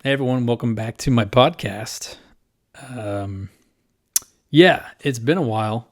Hey everyone, welcome back to my podcast. Um, it's been a while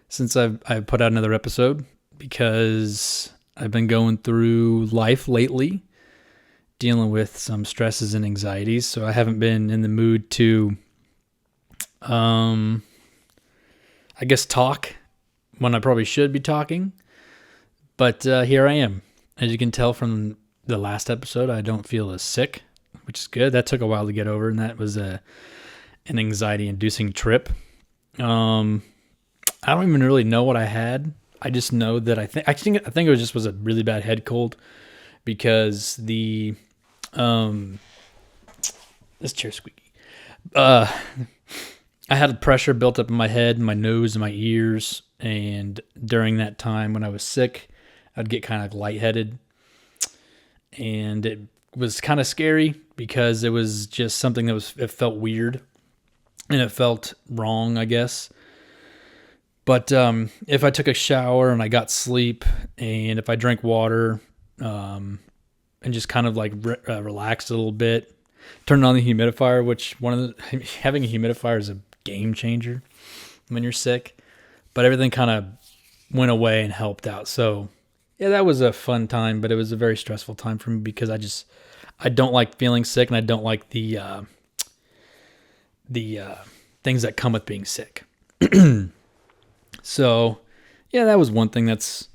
since I've put out another episode because I've been going through life lately, dealing with some stresses and anxieties. So I haven't been in the mood to, I guess, talk when I probably should be talking. But here I am. As you can tell from the last episode, I don't feel as sick, which is good. That took a while to get over, and that was an anxiety-inducing trip. I don't even really know what I had. I just know that I think it was a really bad head cold because this chair's squeaky. I had pressure built up in my head, my nose, and my ears, and during that time when I was sick, I'd get kind of lightheaded, and it was kind of scary because it was just something it felt weird and it felt wrong, I guess. But if I took a shower and I got sleep, and if I drank water and just kind of like relaxed a little bit, turned on the humidifier, which having a humidifier is a game changer when you're sick. But everything kind of went away and helped out. So yeah, that was a fun time, but it was a very stressful time for me because I don't like feeling sick, and I don't like the things that come with being sick. So, yeah, that was one thing that's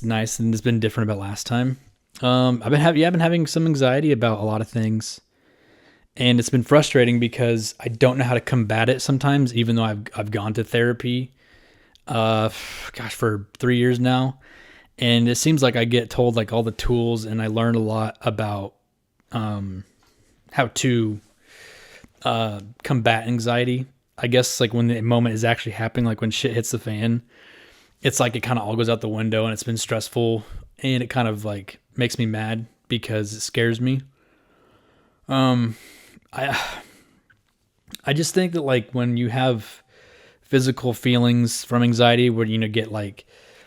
nice and it's been different about last time. I've been having some anxiety about a lot of things, and it's been frustrating because I don't know how to combat it sometimes, even though I've gone to therapy, for 3 years now. And it seems like I get told like all the tools, and I learn a lot about how to combat anxiety. I guess like when the moment is actually happening, like when shit hits the fan, it's like it kind of all goes out the window, and it's been stressful, and it kind of like makes me mad because it scares me. I just think that like when you have physical feelings from anxiety, where get like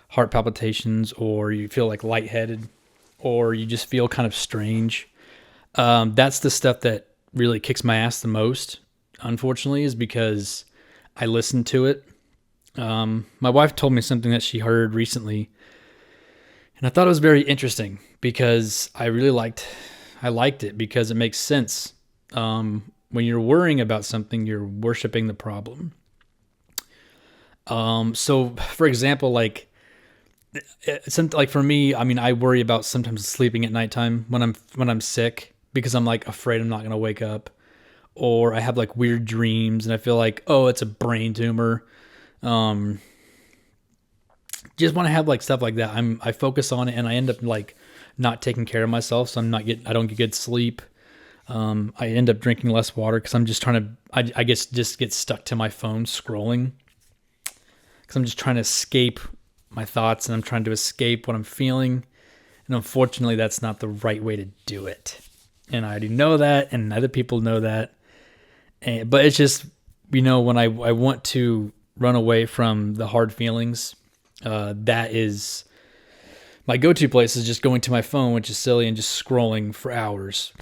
heart palpitations, or you feel like lightheaded, or you just feel kind of strange. That's the stuff that really kicks my ass the most, unfortunately, is because I listen to it. My wife told me something that she heard recently, and I thought it was very interesting because I liked it because it makes sense. When you're worrying about something, you're worshiping the problem. So for example, like for me, I mean, I worry about sometimes sleeping at nighttime when I'm sick because I'm like afraid I'm not going to wake up, or I have like weird dreams and I feel like, oh, it's a brain tumor. Just want to have like stuff like that. I focus on it, and I end up like not taking care of myself. So I don't get good sleep. I end up drinking less water because I'm just trying to, I guess just get stuck to my phone scrolling because I'm just trying to escape my thoughts, and I'm trying to escape what I'm feeling. And unfortunately, that's not the right way to do it. And I already know that, and other people know that. But it's just, when I want to run away from the hard feelings, that is my go-to place, is just going to my phone, which is silly, and just scrolling for hours.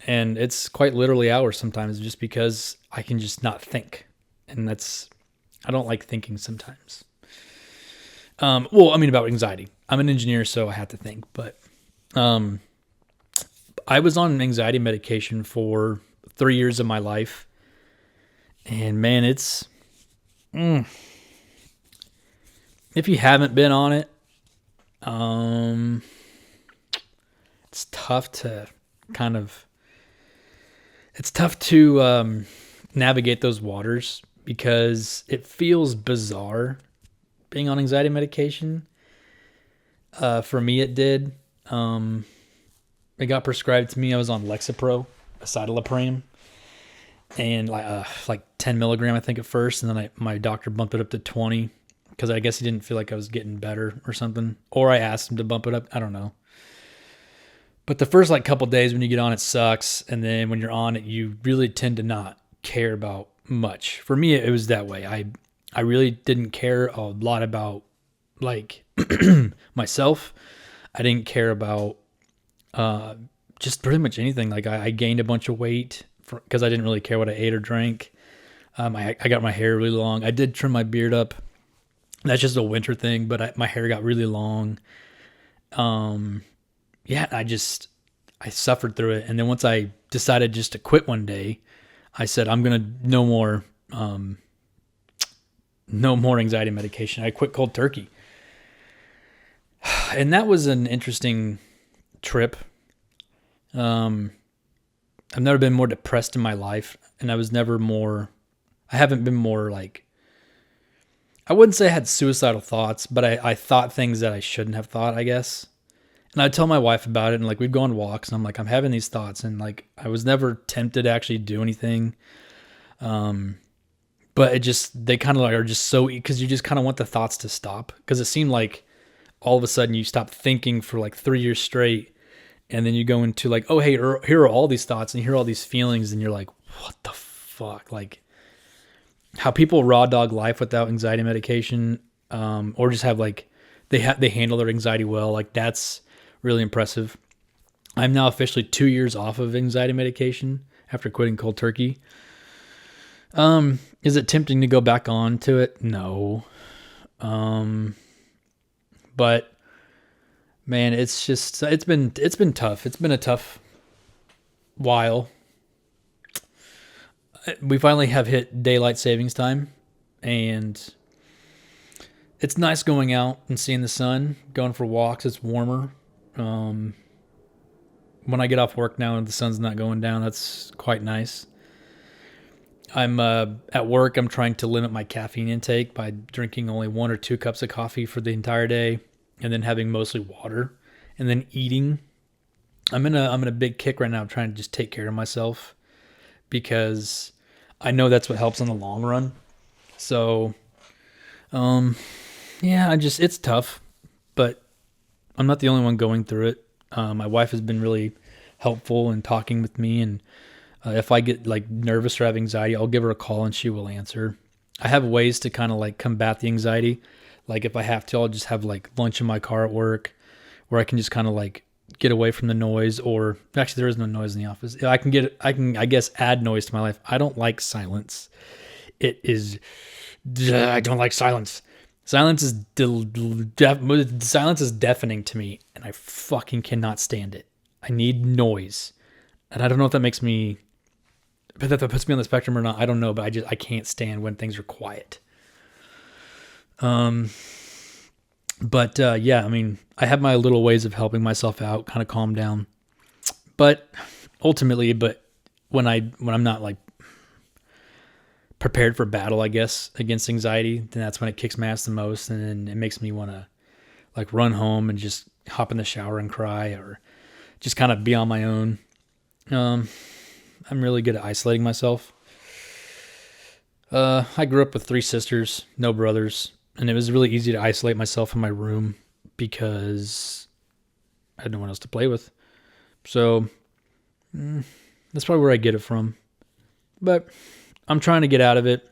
And it's quite literally hours sometimes, just because I can just not think. And I don't like thinking sometimes. About anxiety. I'm an engineer, so I have to think. But I was on anxiety medication for 3 years of my life. And man, it's... if you haven't been on it, it's tough to navigate those waters because it feels bizarre being on anxiety medication. For me, it did. It got prescribed to me. I was on Lexapro, citalopram, and like 10 milligram, I think, at first, and then my doctor bumped it up to 20 because I guess he didn't feel like I was getting better or something, or I asked him to bump it up. I don't know. But the first like couple days when you get on, it sucks, and then when you're on it, you really tend to not care about much. For me, it was that way. I really didn't care a lot about like myself. I didn't care about just pretty much anything. Like I gained a bunch of weight because I didn't really care what I ate or drank. I got my hair really long. I did trim my beard up. That's just a winter thing, but my hair got really long. Yeah, I suffered through it. And then once I decided just to quit one day, I said, I'm going to no more anxiety medication. I quit cold turkey. And that was an interesting trip. I've never been more depressed in my life, and I haven't been more like, I wouldn't say I had suicidal thoughts, but I thought things that I shouldn't have thought, I guess. And I'd tell my wife about it, and like we'd go on walks, and I'm like, I'm having these thoughts, and like I was never tempted to actually do anything. But they kind of like are just so, because you just kind of want the thoughts to stop, because it seemed like all of a sudden you stop thinking for like 3 years straight, and then you go into like, oh hey, here are all these thoughts, and here are all these feelings, and you're like, what the fuck? Like how people raw dog life without anxiety medication, or just have like they handle their anxiety well. Like that's really impressive. I'm now officially 2 years off of anxiety medication after quitting cold turkey. Is it tempting to go back on to it? No. But man, it's been tough. It's been a tough while. We finally have hit daylight savings time, and it's nice going out and seeing the sun, going for walks. It's warmer. When I get off work now and the sun's not going down, that's quite nice. I'm at work. I'm trying to limit my caffeine intake by drinking only 1 or 2 cups of coffee for the entire day, and then having mostly water, and then eating. I'm in a big kick right now, trying to just take care of myself, because I know that's what helps in the long run. So, yeah, it's tough, but I'm not the only one going through it. My wife has been really helpful in talking with me, and if I get like nervous or have anxiety, I'll give her a call and she will answer. I have ways to kind of like combat the anxiety. Like if I have to, I'll just have like lunch in my car at work, where I can just kind of like get away from the noise. Or actually, there is no noise in the office. I guess add noise to my life. I don't like silence. I don't like silence. Silence is deafening to me, and I fucking cannot stand it. I need noise, and I don't know if that makes me, but that puts me on the spectrum or not. I don't know, but I can't stand when things are quiet. Yeah, I mean, I have my little ways of helping myself out, kind of calm down. But ultimately, when I'm not like prepared for battle, I guess, against anxiety, then that's when it kicks my ass the most, and then it makes me want to like run home and just hop in the shower and cry, or just kind of be on my own. I'm really good at isolating myself. I grew up with 3 sisters, no brothers, and it was really easy to isolate myself in my room because I had no one else to play with. So that's probably where I get it from. But I'm trying to get out of it.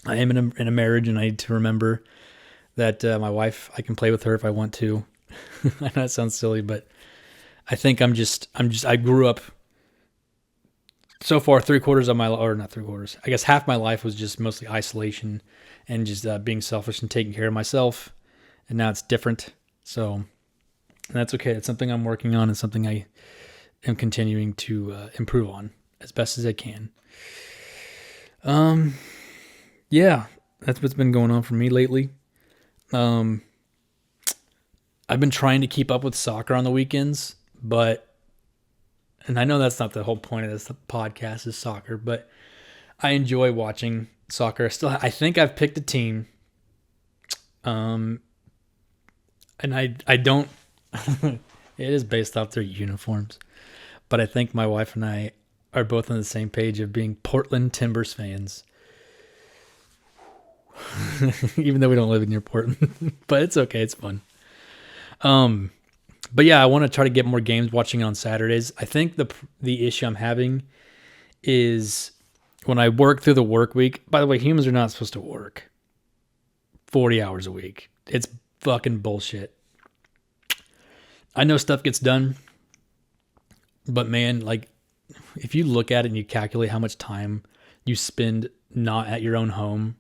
I am in a marriage, and I need to remember that my wife, I can play with her if I want to. I know it sounds silly, but I think I grew up so far, 3/4 of my life, or not 3/4, I guess half my life was just mostly isolation and just being selfish and taking care of myself. And now it's different. So that's okay. It's something I'm working on, and something I am continuing to improve on as best as I can. Yeah, that's what's been going on for me lately. I've been trying to keep up with soccer on the weekends, and I know that's not the whole point of this podcast is soccer, but I enjoy watching soccer. I think I've picked a team. And I don't, it is based off their uniforms, but I think my wife and I are both on the same page of being Portland Timbers fans. Even though we don't live near Portland, but it's okay. It's fun. But yeah, I want to try to get more games watching on Saturdays. I think the issue I'm having is when I work through the work week. By the way, humans are not supposed to work 40 hours a week. It's fucking bullshit. I know stuff gets done But man, like if you look at it and you calculate how much time you spend not at your own home,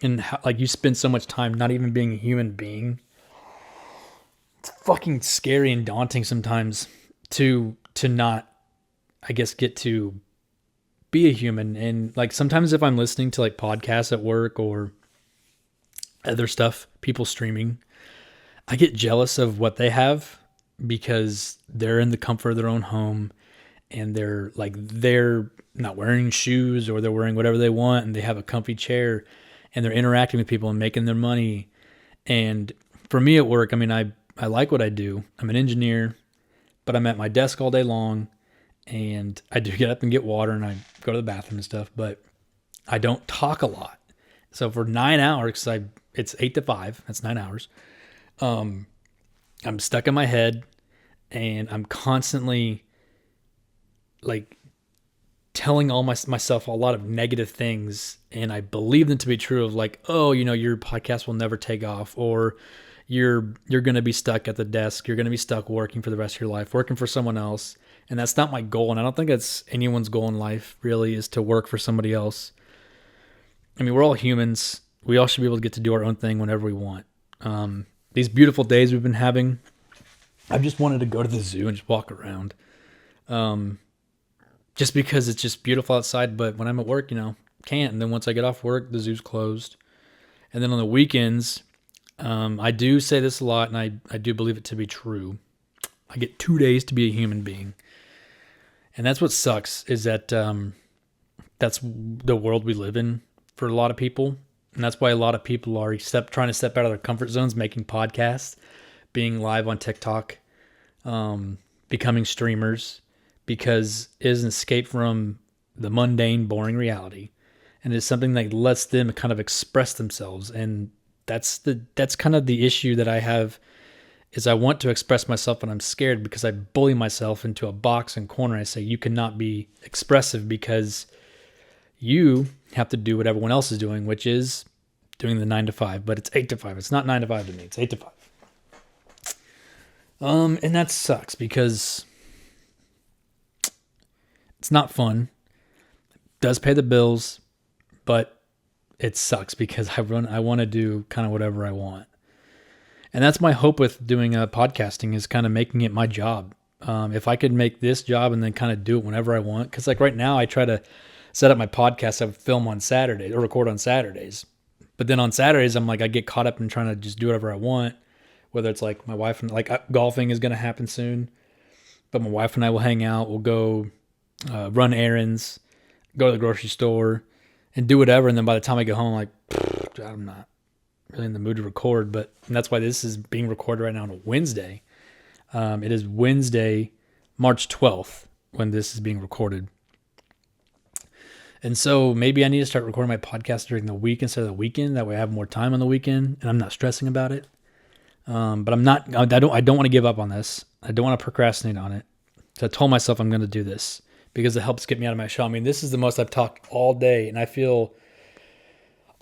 and how, like you spend so much time not even being a human being, it's fucking scary and daunting sometimes to not, I guess, get to be a human. And like sometimes if I'm listening to like podcasts at work or other stuff, people streaming, I get jealous of what they have because they're in the comfort of their own home and they're not wearing shoes, or they're wearing whatever they want, and they have a comfy chair and they're interacting with people and making their money. And for me at work, I mean, I like what I do. I'm an engineer, but I'm at my desk all day long, and I do get up and get water and I go to the bathroom and stuff, but I don't talk a lot. So for 9 hours, it's 8 to 5, that's 9 hours. I'm stuck in my head and I'm constantly like telling myself a lot of negative things, and I believe them to be true, of like, oh, your podcast will never take off, or you're going to be stuck at the desk. You're going to be stuck working for the rest of your life, working for someone else. And that's not my goal. And I don't think that's anyone's goal in life, really, is to work for somebody else. I mean, we're all humans. We all should be able to get to do our own thing whenever we want. These beautiful days we've been having, I've just wanted to go to the zoo and just walk around. Just because it's just beautiful outside. But when I'm at work, can't. And then once I get off work, the zoo's closed. And then on the weekends, I do say this a lot, and I do believe it to be true. I get 2 days to be a human being. And that's what sucks, is that that's the world we live in for a lot of people. And that's why a lot of people are trying to step out of their comfort zones, making podcasts, being live on TikTok, becoming streamers, because it is an escape from the mundane, boring reality. And it's something that lets them kind of express themselves. And that's kind of the issue that I have, is I want to express myself, but I'm scared because I bully myself into a box and corner. I say, you cannot be expressive because you have to do what everyone else is doing, which is doing the 9 to 5, but it's 8 to 5. It's not 9 to 5 to me. It's 8 to 5. And that sucks because it's not fun. It does pay the bills, but it sucks because I want to do kind of whatever I want. And that's my hope with doing podcasting, is kind of making it my job. If I could make this job and then kind of do it whenever I want. Because like right now, I try to set up my podcast. I would film on Saturdays or record on Saturdays. But then on Saturdays, I'm like, I get caught up in trying to just do whatever I want. Whether it's like my wife and golfing is going to happen soon. But my wife and I will hang out. We'll go run errands, go to the grocery store, and do whatever. And then by the time I get home, I'm like, I'm not really in the mood to record. But that's why this is being recorded right now on a Wednesday. It is Wednesday, March 12th, when this is being recorded. And so maybe I need to start recording my podcast during the week instead of the weekend. That way I have more time on the weekend and I'm not stressing about it. But I don't want to give up on this. I don't want to procrastinate on it. So I told myself I'm going to do this because it helps get me out of my shell. I mean, this is the most I've talked all day, and I feel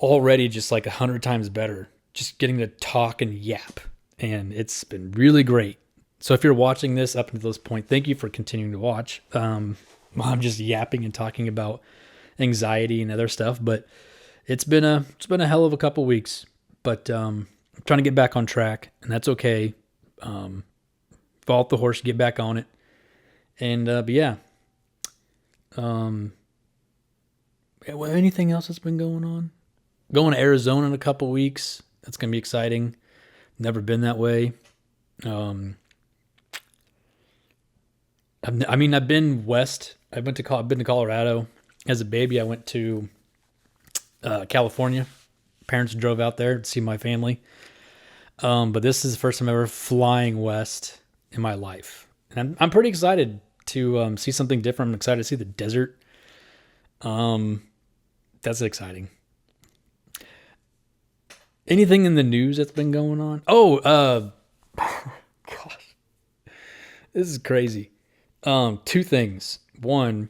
already just like 100 times better just getting to talk and yap. And it's been really great. So if you're watching this up until this point, thank you for continuing to watch. I'm just yapping and talking about anxiety and other stuff, but it's been a hell of a couple weeks, but I'm trying to get back on track, and that's okay. Fall off the horse, get back on it. And but yeah. Anything else that's been going on? Going to Arizona in a couple weeks. That's going to be exciting. Never been that way. I've been west. I've been to Colorado. As a baby, I went to California. Parents drove out there to see my family. But this is the first time ever flying west in my life. And I'm pretty excited to see something different. I'm excited to see the desert. That's exciting. Anything in the news that's been going on? Oh, gosh. This is crazy. Two things. One,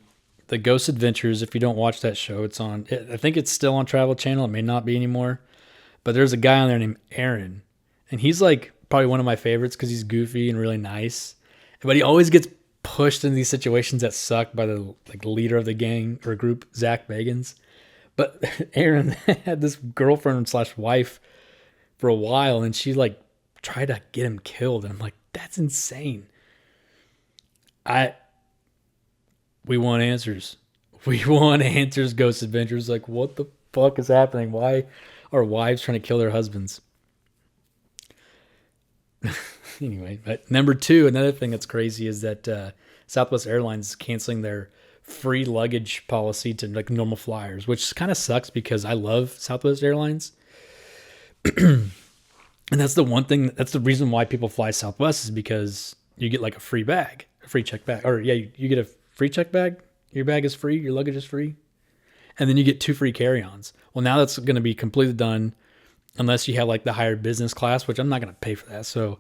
The Ghost Adventures. If you don't watch that show, it's on. I think it's still on Travel Channel. It may not be anymore. But there's a guy on there named Aaron. And he's like probably one of my favorites because he's goofy and really nice. But he always gets pushed into these situations that suck by the leader of the gang or group, Zach Bagans. But Aaron had this girlfriend slash wife for a while, and she like tried to get him killed. And I'm like, that's insane. We want answers. We want answers, Ghost Adventures. Like, what the fuck is happening? Why are wives trying to kill their husbands? Anyway, but number 2, another thing that's crazy is that Southwest Airlines is canceling their free luggage policy to like normal flyers, which kind of sucks because I love Southwest Airlines. And that's the one thing, that's the reason why people fly Southwest, is because you get like a free bag, a free check bag. Or yeah, you get a free check bag. Your bag is free. Your luggage is free. And then you get 2 free carry-ons. Well, now that's going to be completely done unless you have like the higher business class, which I'm not going to pay for that. So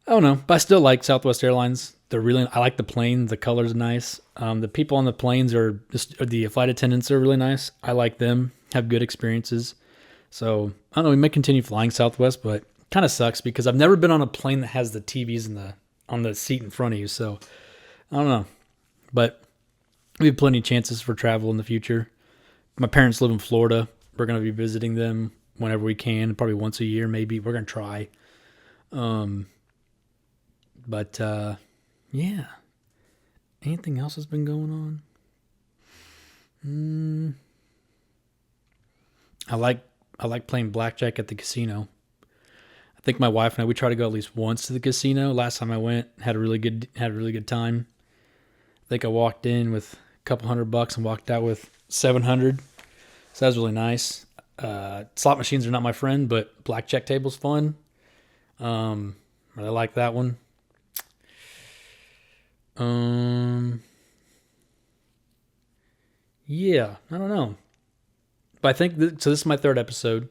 I don't know, but I still like Southwest Airlines. I like the plane. The color's nice. The people on the planes the flight attendants are really nice. I like them, have good experiences. So I don't know, we may continue flying Southwest, but kind of sucks because I've never been on a plane that has the TVs on the seat in front of you. So I don't know, but we have plenty of chances for travel in the future. My parents live in Florida. We're going to be visiting them whenever we can, probably once a year, maybe. We're going to try. Yeah. Anything else that's been going on? I like playing blackjack at the casino. I think my wife and I, we try to go at least once to the casino. Last time I went, had a really good time. I think I walked in with a couple $100 and walked out with $700. So that was really nice. Slot machines are not my friend, but blackjack table's fun. Really like that one. Yeah, I don't know. But I think, so this is my 3rd episode.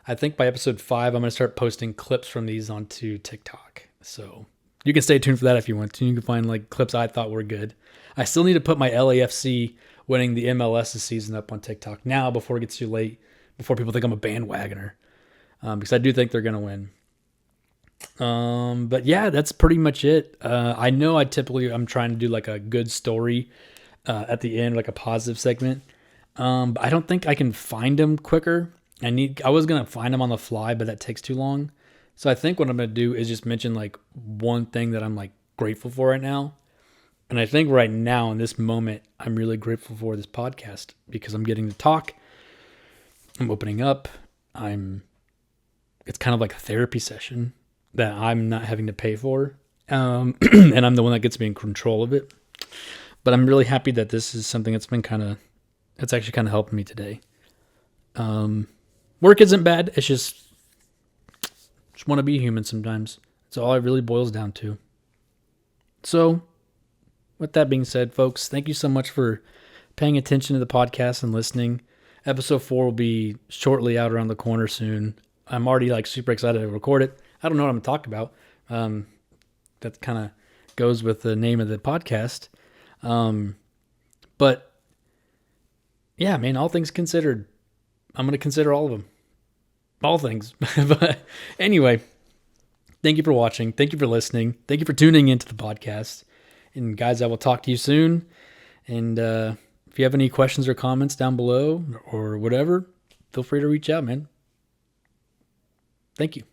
I think by episode 5, I'm going to start posting clips from these onto TikTok. So you can stay tuned for that if you want to. You can find like clips I thought were good. I still need to put my LAFC winning the MLS this season up on TikTok now before it gets too late, before people think I'm a bandwagoner. Because I do think they're going to win. But yeah, that's pretty much it. I know I'm trying to do like a good story at the end, like a positive segment. But I don't think I can find them quicker. I was going to find them on the fly, but that takes too long. So I think what I'm going to do is just mention like one thing that I'm like grateful for right now. And I think right now in this moment, I'm really grateful for this podcast because I'm getting to talk. I'm opening up. It's kind of like a therapy session that I'm not having to pay for. And I'm the one that gets to be in control of it. But I'm really happy that this is something that's it's actually kind of helping me today. Work isn't bad. It's just want to be human sometimes. That's all it really boils down to. So with that being said, folks, thank you so much for paying attention to the podcast and listening. Episode 4 will be shortly out around the corner soon. I'm already like super excited to record it. I don't know what I'm going to talk about. That kind of goes with the name of the podcast. But yeah, man, all things considered, I'm going to consider all of them. All things. But anyway, thank you for watching. Thank you for listening. Thank you for tuning into the podcast. And guys, I will talk to you soon. And if you have any questions or comments down below or whatever, feel free to reach out, man. Thank you.